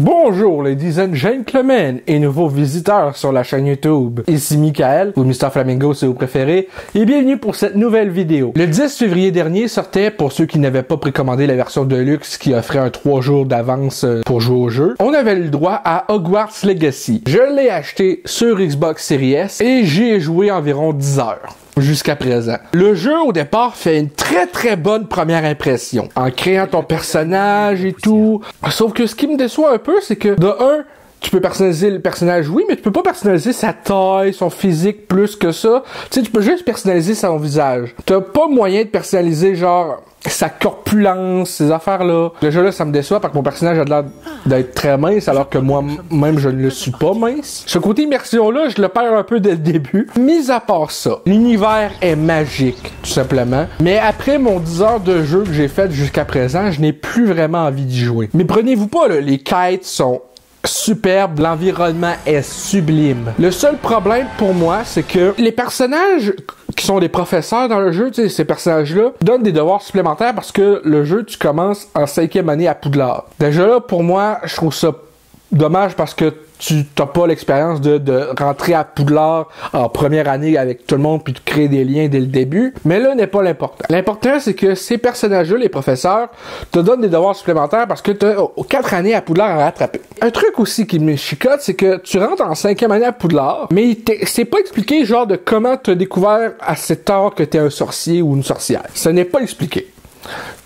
Bonjour ladies and gentlemen et nouveaux visiteurs sur la chaîne YouTube. Ici Michael, ou Mr Flamingo si vous préférez, et bienvenue pour cette nouvelle vidéo. Le 10 février dernier sortait, pour ceux qui n'avaient pas précommandé la version Deluxe qui offrait un 3 jours d'avance pour jouer au jeu, on avait le droit à Hogwarts Legacy. Je l'ai acheté sur Xbox Series S et j'y ai joué environ 10 heures. Jusqu'à présent. Le jeu, au départ, fait une très bonne première impression. En créant ton personnage et tout. Sauf que ce qui me déçoit un peu, c'est que, de un, tu peux personnaliser le personnage, oui, mais tu peux pas personnaliser sa taille, son physique plus que ça. Tu sais, tu peux juste personnaliser son visage. T'as pas moyen de personnaliser, genre, sa corpulence, ces affaires-là. Le jeu-là, ça me déçoit parce que mon personnage a l'air d'être très mince, alors que moi-même, je ne le suis pas mince. Ce côté immersion-là, je le perds un peu dès le début. Mis à part ça, l'univers est magique, tout simplement. Mais après mon 10 heures de jeu que j'ai fait jusqu'à présent, je n'ai plus vraiment envie d'y jouer. Mais prenez-vous pas, là, les quêtes sont superbe, l'environnement est sublime. Le seul problème pour moi, c'est que les personnages qui sont des professeurs dans le jeu, tu sais, ces personnages-là, donnent des devoirs supplémentaires parce que le jeu, tu commences en 5e année à Poudlard. Déjà là, pour moi, je trouve ça dommage parce que tu n'as pas l'expérience de rentrer à Poudlard en première année avec tout le monde puis de créer des liens dès le début. Mais là n'est pas l'important. L'important, c'est que ces personnages-là, les professeurs, te donnent des devoirs supplémentaires parce que tu as 4 années à Poudlard à rattraper. Un truc aussi qui me chicote, c'est que tu rentres en 5e année à Poudlard, mais c'est pas expliqué genre de comment tu as découvert à cet âge que tu es un sorcier ou une sorcière. Ce n'est pas expliqué.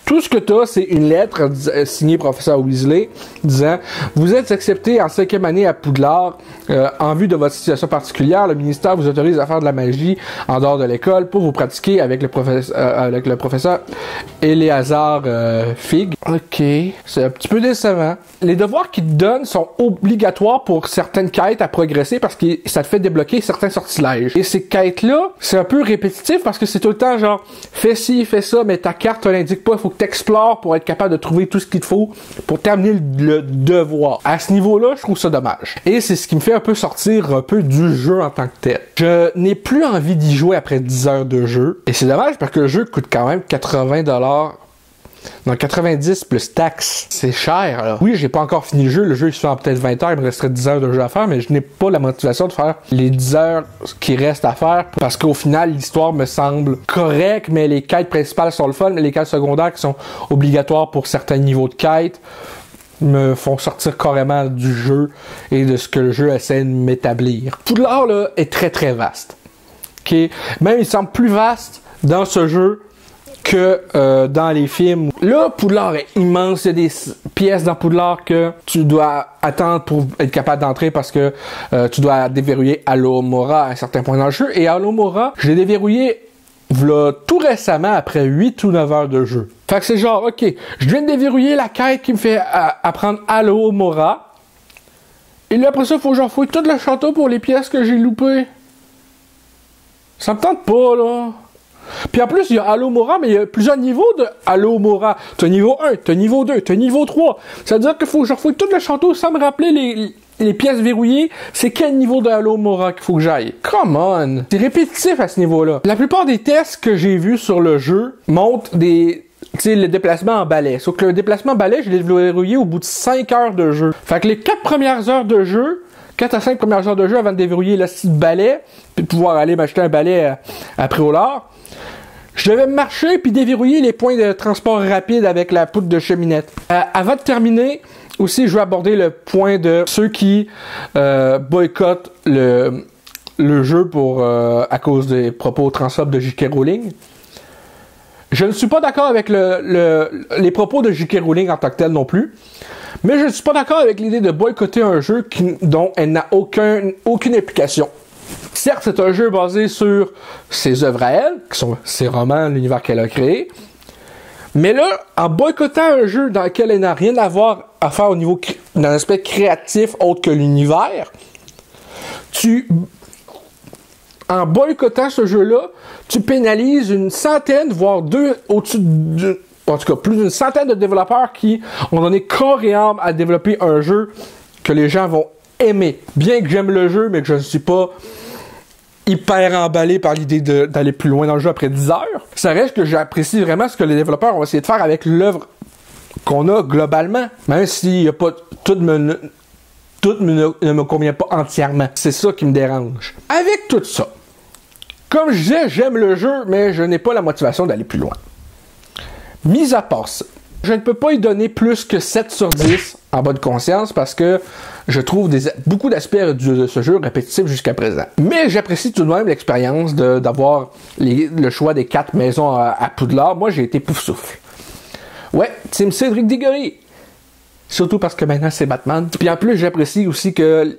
Tout ce que tu as, c'est une lettre signée professeur Weasley disant « Vous êtes accepté en 5e année à Poudlard. En vue de votre situation particulière, le ministère vous autorise à faire de la magie en dehors de l'école pour vous pratiquer avec le professeur Éléazar Fig. » Ok, c'est un petit peu décevant. Les devoirs qu'ils te donnent sont obligatoires pour certaines quêtes à progresser parce que ça te fait débloquer certains sortilèges. Et ces quêtes-là, c'est un peu répétitif parce que c'est tout le temps genre « Fais ci, fais ça, mais ta carte te l'indique pas, il faut que t'explores pour être capable de trouver tout ce qu'il te faut pour terminer le devoir. » À ce niveau-là, je trouve ça dommage. Et c'est ce qui me fait un peu sortir un peu du jeu en tant que tel. Je n'ai plus envie d'y jouer après 10 heures de jeu. Et c'est dommage parce que le jeu coûte quand même 80$. Donc 90 plus taxes, c'est cher là. Oui, j'ai pas encore fini le jeu il se fait en peut-être 20 heures, il me resterait 10 heures de jeu à faire, mais je n'ai pas la motivation de faire les 10 heures qui restent à faire, parce qu'au final, l'histoire me semble correcte, mais les quêtes principales sont le fun, mais les quêtes secondaires qui sont obligatoires pour certains niveaux de quêtes me font sortir carrément du jeu et de ce que le jeu essaie de m'établir. Poudlard là est très vaste. Okay? Même il semble plus vaste dans ce jeu que dans les films. Là, Poudlard est immense. Il y a des pièces dans Poudlard que tu dois attendre pour être capable d'entrer parce que tu dois déverrouiller Alohomora à un certain point dans le jeu. Et Alohomora, je l'ai déverrouillé voilà, tout récemment après 8 ou 9 heures de jeu. Fait que c'est genre, ok, je viens de déverrouiller la quête qui me fait apprendre Alohomora. Et là, après ça, il faut que j'enfouille tout le château pour les pièces que j'ai loupées. Ça me tente pas, là. Puis en plus, il y a Alohomora, mais il y a plusieurs niveaux de Alohomora. T'as niveau 1, t'as niveau 2, t'as niveau 3. Ça veut dire qu'il faut que je refouille tout le château sans me rappeler les pièces verrouillées. C'est quel niveau de Alohomora qu'il faut que j'aille? Come on! C'est répétitif à ce niveau-là. La plupart des tests que j'ai vus sur le jeu montrent tu sais, le déplacement en balai. Sauf que le déplacement en balai, je l'ai verrouillé au bout de 5 heures de jeu. Fait que les 4 premières heures de jeu, 4 à 5 premières heures de jeu avant de déverrouiller le site balai, puis de pouvoir aller m'acheter un balai à Préolard, je devais marcher puis déverrouiller les points de transport rapide avec la poutre de cheminette. Avant de terminer, aussi, je vais aborder le point de ceux qui boycottent le jeu à cause des propos transphobes de J.K. Rowling. Je ne suis pas d'accord avec les propos de J.K. Rowling en tant que tel non plus. Mais je ne suis pas d'accord avec l'idée de boycotter un jeu dont elle n'a aucune implication. Certes, c'est un jeu basé sur ses œuvres à elle, qui sont ses romans, l'univers qu'elle a créé. Mais là, en boycottant un jeu dans lequel elle n'a rien à faire au niveau d'un aspect créatif autre que l'univers, en boycottant ce jeu-là, tu pénalises une centaine, voire en tout cas, plus d'une centaine de développeurs qui ont donné corps et âme à développer un jeu que les gens vont aimer. Bien que j'aime le jeu, mais que je ne suis pas hyper emballé par l'idée d'aller plus loin dans le jeu après 10 heures. Ça reste que j'apprécie vraiment ce que les développeurs ont essayé de faire avec l'œuvre qu'on a globalement, même s'il y a pas tout ne me convient pas entièrement. C'est ça qui me dérange. Avec tout ça, comme je disais, j'aime le jeu, mais je n'ai pas la motivation d'aller plus loin. Mis à part ça, je ne peux pas y donner plus que 7 sur 10 en bonne conscience parce que je trouve beaucoup d'aspects de ce jeu répétitifs jusqu'à présent. Mais j'apprécie tout de même l'expérience d'avoir le choix des 4 maisons à Poudlard. Moi, j'ai été pouf souffle. Ouais, Team Cédric Diggory. Surtout parce que maintenant c'est Batman. Puis en plus, j'apprécie aussi que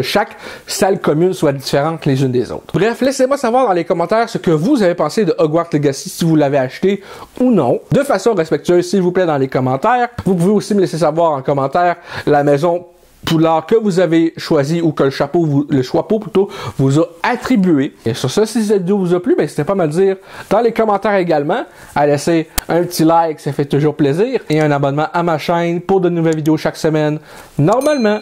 chaque salle commune soit différente les unes des autres. Bref, laissez-moi savoir dans les commentaires ce que vous avez pensé de Hogwarts Legacy, si vous l'avez acheté ou non. De façon respectueuse, s'il vous plaît, dans les commentaires. Vous pouvez aussi me laisser savoir en commentaire la maison Poudlard que vous avez choisi ou que le chapeau vous a attribué. Et sur ça, si cette vidéo vous a plu, n'hésitez pas à me le dire dans les commentaires également, à laisser un petit like, ça fait toujours plaisir, et un abonnement à ma chaîne pour de nouvelles vidéos chaque semaine, normalement.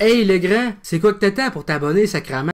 Hey le grand, c'est quoi que t'attends pour t'abonner, sacrément?